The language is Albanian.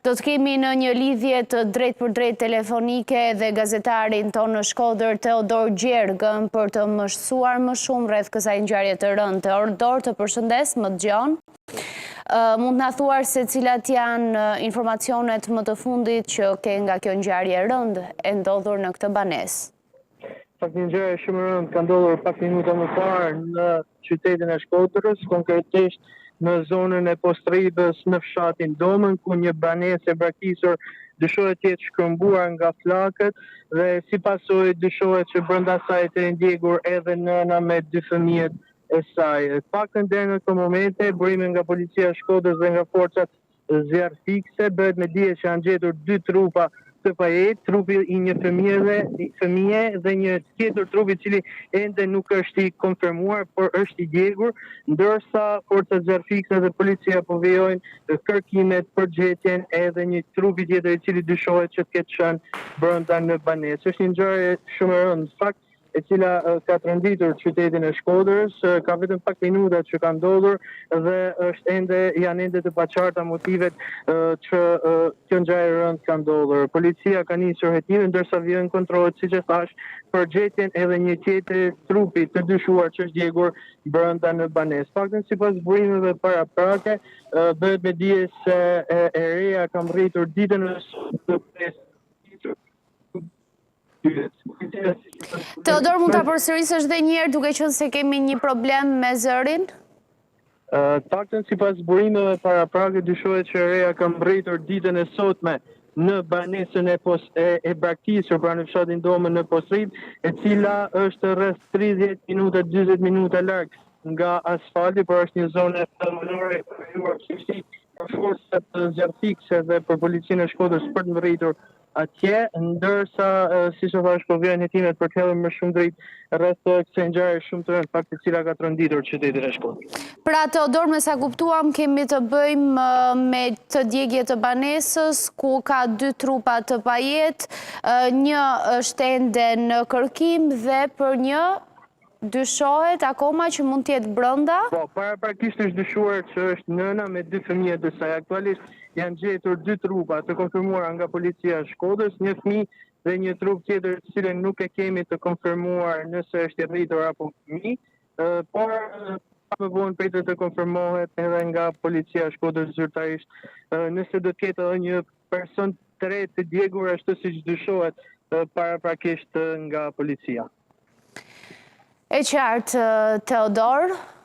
Do të kemi në një lidhje të drejt për drejt telefonike dhe gazetarin tonë në Shkodër, Teodor Gjergën, për të mësuar më shumë rreth kësaj ngjarje të rëndë. Teodor, të përshëndes, më dëgjon. Mund na thuar se cilat janë informacionet më të fundit që ke nga kjo ngjarje e rëndë e ndodhur në këtë banesë? Një ngjarje shumë e rëndë ka ndodhur pak minuta më parë në qytetin e Shkodrës, konkretisht në zonën e Postribës në fshatin Domën, ku një banesë e braktisur dyshohet të jetë shkëmbuar nga flakët dhe si pasojë dyshohet që brenda saj të ndjegur edhe nëna me 2 fëmijët e saj. Paktën deri në këtë momente, burime nga policia e Shkodrës dhe nga forcat zjarrfikse bëhet me dije që janë gjetur 2 trupa të pajet, trupi i një fëmije dhe një tjetër trup i cili ende nuk është i konfirmuar, por është i djegur, ndërsa forcat zjarrfikse dhe policia po vijojnë kërkimet për gjetjen edhe një trupi tjetër i cili dyshohet që të ketë qenë brenda në banesë. Është një ngjarje shumë e rëndë, në fakt, e cila ka trënditur qytetin e Shkodrës, ka vetëm pak minuta që ka ndodhur dhe janë ende të paqarta motivet që kjo ngjarje e rëndë ka ndodhur. Policia ka nisur hetimin ndërsa vijnë kontrollet, siç e thash, për gjetjen edhe një tjetër trupi të dyshuar që është djegur brenda në banesë. Paktën sipas burimeve paraprake, bëhet me dije se e reja ka rritur ditën e sotme. Teodor, mund ta përsërisësh edhe një herë duke qenë se kemi një problem me zërin? Paktën sipas burimeve paraprake dyshohet që reja ka rritur ditën e sotme në banesën e braktisur pra në fshatin Domën në Postrib, e cila është rreth 30 minuta 40 minuta larg nga asfalti, por është një zonë thelbësore e krijuar për forcat zjarrfikse dhe për policinë e Shkodrës për të rritur atje, ndërsa siç e thash po vjen hetimet për të hedhur më shumë drejt rreth kësaj ngjarje shumë të rëndë, fakti e cila ka trënditur qytetin e Shkodrës. Pra Teodor, me sa kuptuam, kemi të bëjmë me të djegje të banesës, ku ka 2 trupa të pajet, një është ende në kërkim dhe për një dyshohet akoma që mund të jetë brenda? Po, paraprakisht është dyshuar që është nëna me 2 fëmijë të saj. Aktualisht janë gjetur 2 trupa të konfirmuara nga policia e Shkodrës, një fëmijë dhe një trup tjetër të cilën nuk e kemi të konfirmuar nëse është i rritur apo fëmijë, por më vonë pritet të konfirmohet edhe nga policia e Shkodrës zyrtarisht nëse do të ketë edhe një person të re të djegur ashtu siç dyshohet paraprakisht nga policia. E qartë, Teodor.